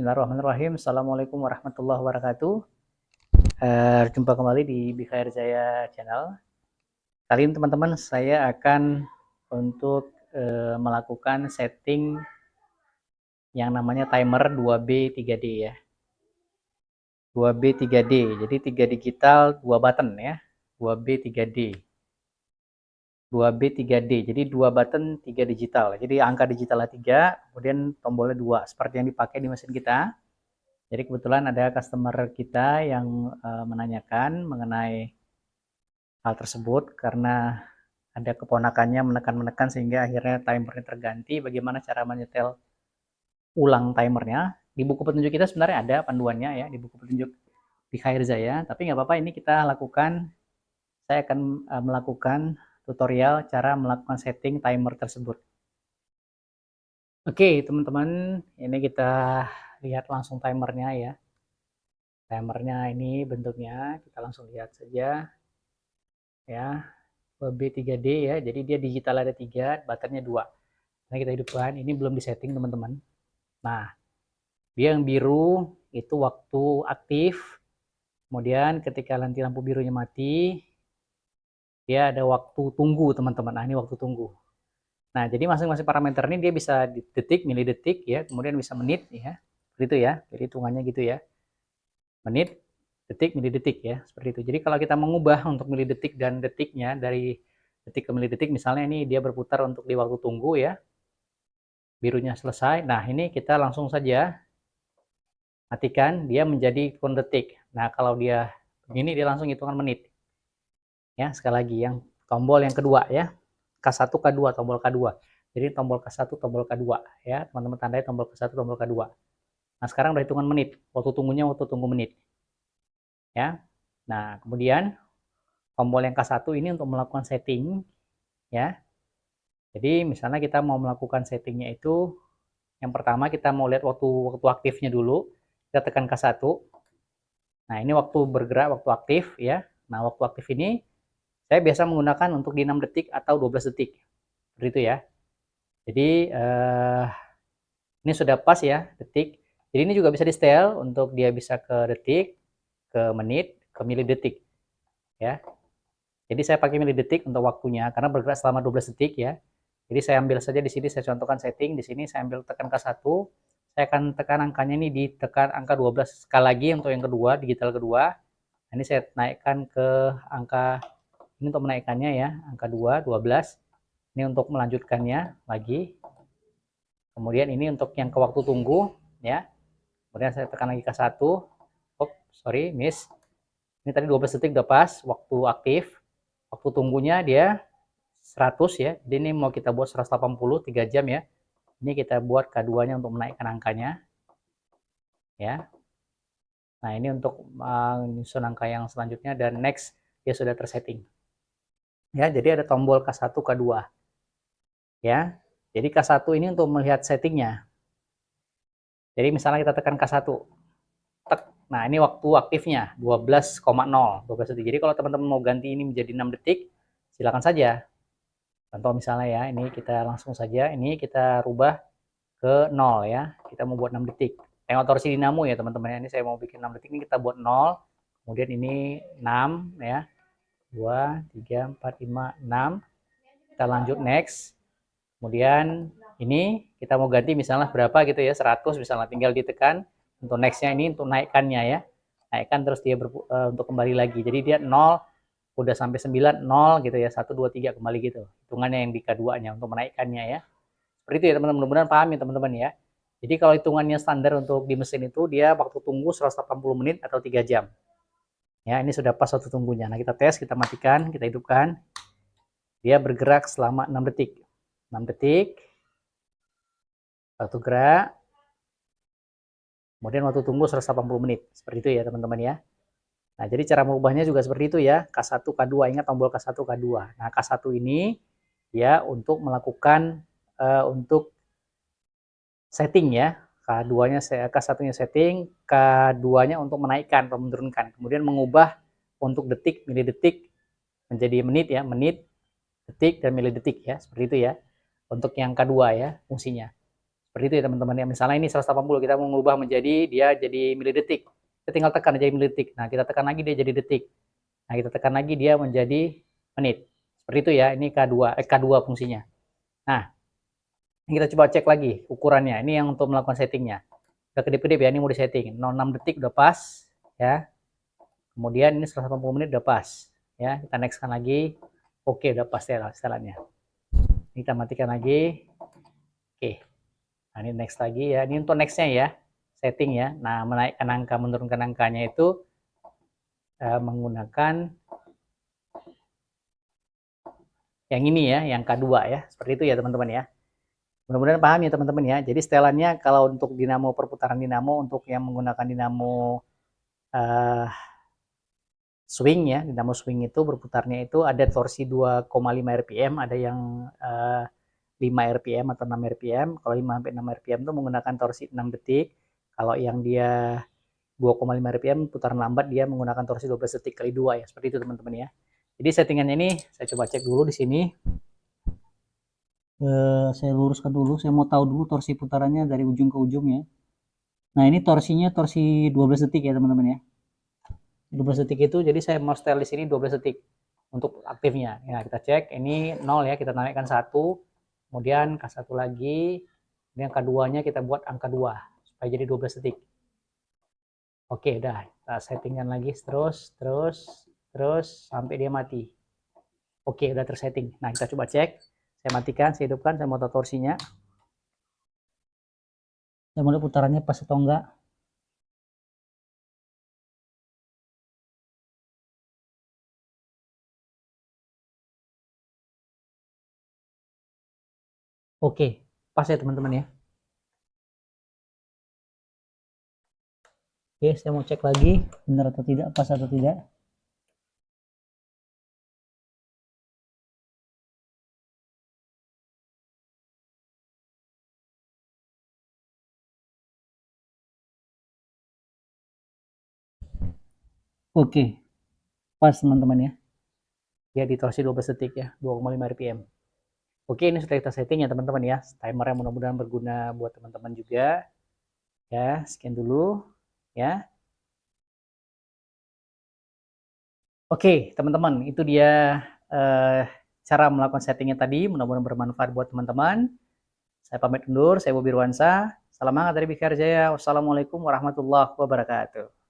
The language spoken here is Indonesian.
Bismillahirrahmanirrahim. Assalamualaikum warahmatullahi wabarakatuh. Jumpa kembali di BKR Jaya Channel. Kali ini teman-teman saya akan untuk melakukan setting yang namanya timer 2B 3D ya. 2B 3D. Jadi 3 digital, 2 button ya. 2B 3D. 2B 3D. Jadi 2 button, 3 digital. Jadi angka digitalnya 3, kemudian tombolnya 2 seperti yang dipakai di mesin kita. Jadi kebetulan ada customer kita yang menanyakan mengenai hal tersebut karena ada keponakannya menekan-menekan sehingga akhirnya timernya terganti. Bagaimana cara menyetel ulang timernya? Di buku petunjuk kita sebenarnya ada panduannya ya, di buku petunjuk di KR Jaya. Tapi nggak apa-apa, ini kita lakukan. Saya akan melakukan tutorial cara melakukan setting timer tersebut. Oke teman-teman, ini kita lihat langsung timernya ya. Timernya ini bentuknya kita langsung lihat saja ya, B3D ya. Jadi dia digital ada 3, buttonnya 2. Nah kita hidupkan, ini belum disetting teman-teman. Nah dia yang biru itu waktu aktif, kemudian ketika nanti lampu birunya mati dia ada waktu tunggu teman-teman. Nah ini waktu tunggu. Nah jadi masing-masing parameter ini dia bisa di detik, milidetik ya, kemudian bisa menit ya, gitu ya. Jadi hitungannya gitu ya, menit, detik, milidetik ya, seperti itu. Jadi kalau kita mengubah untuk milidetik dan detiknya dari detik ke milidetik, misalnya ini dia berputar untuk di waktu tunggu ya, birunya selesai. Nah ini kita langsung saja matikan, dia menjadi hitungan detik. Nah kalau dia begini dia langsung hitungan menit ya. Sekali lagi yang tombol yang kedua ya, K1 K2, tombol K2. Jadi tombol K1 tombol K2 ya, teman-teman tandai tombol K1 tombol K2. Nah sekarang udah hitungan menit, waktu tunggunya waktu tunggu menit ya. Nah kemudian tombol yang K1 ini untuk melakukan setting ya. Jadi misalnya kita mau melakukan settingnya itu, yang pertama kita mau lihat waktu aktifnya dulu, kita tekan K1. Nah ini waktu bergerak, waktu aktif ya. Nah waktu aktif ini saya biasa menggunakan untuk di 6 detik atau 12 detik, seperti itu ya. Jadi ini sudah pas ya detik. Jadi ini juga bisa di setel untuk dia bisa ke detik, ke menit, ke milidetik ya. Jadi saya pakai milidetik untuk waktunya karena bergerak selama 12 detik ya. Jadi saya ambil saja di sini, saya contohkan setting di sini, saya ambil tekan K1, saya akan tekan angkanya ini ditekan angka 12 sekali lagi untuk yang kedua, digital kedua. Nah, ini saya naikkan ke angka ini untuk menaikkannya ya, angka 2, 12. Ini untuk melanjutkannya lagi. Kemudian ini untuk yang ke waktu tunggu ya. Kemudian saya tekan lagi K1. Oh, sorry, miss. Ini tadi 12 detik udah pas waktu aktif. Waktu tunggunya dia 100 ya. Jadi ini mau kita buat 180 3 jam ya. Ini kita buat K2-nya untuk menaikkan angkanya. Ya. Nah, ini untuk menyusun angka yang selanjutnya dan next dia sudah tersetting. Ya, jadi ada tombol K1, K2. Ya. Jadi K1 ini untuk melihat settingnya. Jadi misalnya kita tekan K1. Nah, ini waktu aktifnya 12,0, 12 detik. Jadi kalau teman-teman mau ganti ini menjadi 6 detik, silakan saja. Contoh misalnya ya, ini kita langsung saja, ini kita rubah ke 0 ya. Kita mau buat 6 detik. Tengok torsi dinamo ya teman-teman ya. Ini saya mau bikin 6 detik, ini kita buat 0. Kemudian ini 6 ya. 2, 3, 4, 5, 6. Kita lanjut next. Kemudian ini kita mau ganti misalnya berapa gitu ya, 100 misalnya, tinggal ditekan. Untuk nextnya ini untuk naikkannya ya. Naikkan terus dia untuk kembali lagi. Jadi dia 0 udah sampai 9, 0 gitu ya, 1, 2, 3 kembali gitu. Hitungannya yang di K2-nya untuk menaikkannya ya. Seperti itu ya teman-teman, mudah-mudahan paham ya teman-teman ya. Jadi kalau hitungannya standar untuk di mesin itu dia waktu tunggu 180 menit atau 3 jam. Ya, ini sudah pas waktu tunggunya. Nah, kita tes, kita matikan, kita hidupkan. Dia bergerak selama 6 detik. 6 detik. Waktu gerak. Kemudian waktu tunggu 180 menit. Seperti itu ya teman-teman ya. Nah, jadi cara merubahnya juga seperti itu ya. K1, K2. Ingat tombol K1, K2. Nah, K1 ini ya untuk melakukan untuk setting ya. K2-nya K1-nya setting, K2-nya untuk menaikkan atau menurunkan. Kemudian mengubah untuk detik, milidetik menjadi menit ya, menit, detik dan milidetik ya. Seperti itu ya. Untuk yang K2 ya fungsinya. Seperti itu ya teman-teman ya. Misalnya ini 180, kita mau mengubah menjadi dia jadi milidetik. Kita tinggal tekan jadi milidetik. Nah, kita tekan lagi dia jadi detik. Nah, kita tekan lagi dia menjadi menit. Seperti itu ya. Ini K2 fungsinya. Nah, kita coba cek lagi ukurannya. Ini yang untuk melakukan settingnya. Udah kedip-kedip ya, ini mau disetting. 06 detik udah pas ya. Kemudian ini 180 menit udah pas ya. Kita nextkan lagi. Oke, udah pas ya setelannya. Kita matikan lagi. Oke. Nah, ini next lagi ya. Ini untuk nextnya ya, setting ya. Nah, menaikkan angka, menurunkan angkanya itu menggunakan yang ini ya, yang K2 ya. Seperti itu ya teman-teman ya. Mudah-mudahan paham ya teman-teman ya. Jadi setelannya kalau untuk dinamo, perputaran dinamo, untuk yang menggunakan dinamo swing ya, dinamo swing itu berputarnya itu ada torsi 2,5 rpm, ada yang 5 rpm atau 6 rpm. Kalau 5 sampai 6 rpm itu menggunakan torsi 6 detik. Kalau yang dia 2,5 rpm putaran lambat, dia menggunakan torsi 12 detik kali 2 ya. Seperti itu teman-teman ya. Jadi settingannya ini saya coba cek dulu di sini. Saya luruskan dulu, saya mau tahu dulu torsi putarannya dari ujung ke ujung ya. Nah, ini torsinya torsi 12 detik ya teman-teman ya. 12 detik itu, jadi saya mau setel di sini 12 detik untuk aktifnya. Ya, kita cek ini 0 ya, kita naikkan 1, kemudian K1 lagi, kemudian K2-nya kita buat angka 2 supaya jadi 12 detik. Oke, udah kita settingkan lagi terus sampai dia mati. Oke, udah tersetting. Nah, kita coba cek. Saya matikan, saya hidupkan, saya mau tahu torsinya. Saya mau lihat putarannya pas atau enggak. Oke, pas ya teman-teman ya. Oke, saya mau cek lagi benar atau tidak, pas atau tidak. Oke, pas teman-teman ya. Ya di torsi 12 detik ya, 2,5 rpm. Oke, ini sudah kita setting ya teman-teman ya. Timer yang mudah-mudahan berguna buat teman-teman juga. Ya, sekian dulu ya. Oke, teman-teman, itu dia cara melakukan settingnya tadi. Mudah-mudahan bermanfaat buat teman-teman. Saya pamit undur, saya Bobi Ruansa. Salam hangat dari Bikar Jaya. Wassalamualaikum warahmatullahi wabarakatuh.